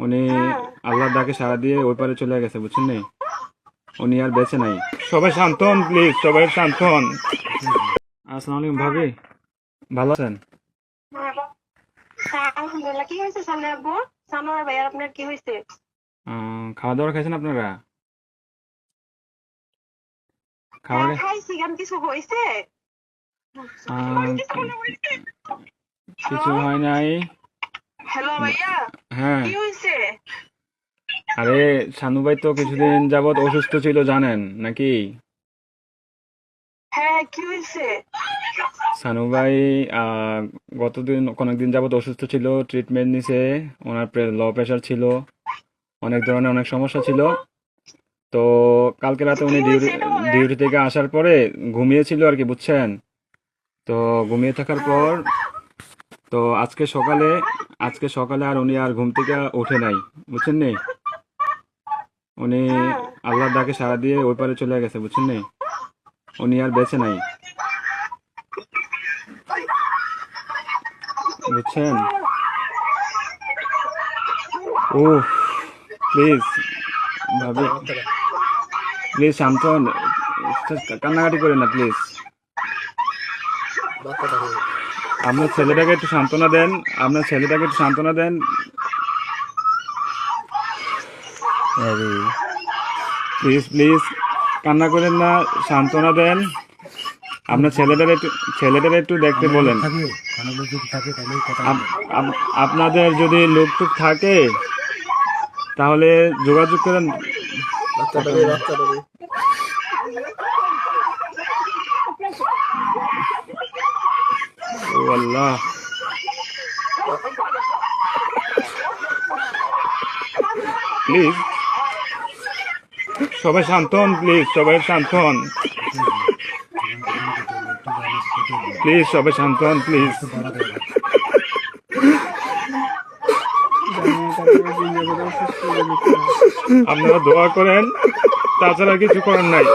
উনি হ্যাঁ। আল্লাহর ডাকে সাড়া দিয়ে ওই পারে চলে গেছে, বুঝছেন নি? উনি আর বেঁচে নাই। সবাই শান্ত হন প্লিজ, সবাই শান্ত হন। আসসালামু আলাইকুম ভাবি, ভালো আছেন? হ্যাঁ, আলহামদুলিল্লাহ। কি হয়েছে সামনে আব্বু? সানোয়ার ভাইয়ার আপনার কি হয়েছে? খাওয়া দাওয়া খাইছেন আপনারা? হ্যাঁ খাবারে খাইছি, কেন কিছু হয়েছে? কিছু হয় নাই। হ্যালো ভাইয়া, হ্যাঁ, কি হয়েছে? আরে শানু ভাই তো কিছুদিন যাবত অসুস্থ ছিল, জানেন নাকি? হ্যাঁ, কি হয়েছে? শানু ভাই অনেকদিন যাবত অসুস্থ ছিল, ট্রিটমেন্ট নিছে। ওনার লো প্রেশার ছিল, অনেক ধরনের অনেক সমস্যা ছিল। তো কালকে রাতে কি উনি হয়েছে এটা বলেন। ডিউটি থেকে আসার পরে ঘুমিয়েছিল আর কি, বুঝছেন? তো ঘুমিয়ে থাকার হ্যাঁ। পর তো আজকে সকালে আর উনি আর ঘুম থেকে ওঠে নাই, বুঝছেন নি? উনি হ্যাঁ। আল্লাহর ডাকে সাড়া দিয়ে ওই পারে চলে গেছে, বুঝছেন নি? উনি আর বেঁচে নাই, বুঝছেন? ও প্লিজ ভাবি, প্লিজ শান্ত হন, কান্নাকাটি করেন না প্লিজ। আপনার ছেলেটাকে একটু সান্ত্বনা দেন, আপনার ছেলেটাকে একটু সান্ত্বনা দেন। প্লিজ প্লিজ কান্না করেন না, সান্ত্বনা দেন। আপনার ছেলেটার একটু দেখতে বলেন। আপনাদের যদি লোক টুক থাকে তাহলে যোগাযোগ করেন। ও আল্লাহ, প্লিজ সবাই শান্ত হন, প্লিজ সবাই শান্ত হন, প্লিজ সবাই শান্ত হন প্লিজ। আপনারা দোয়া করেন, তাছাড়া কিছু করার নাই।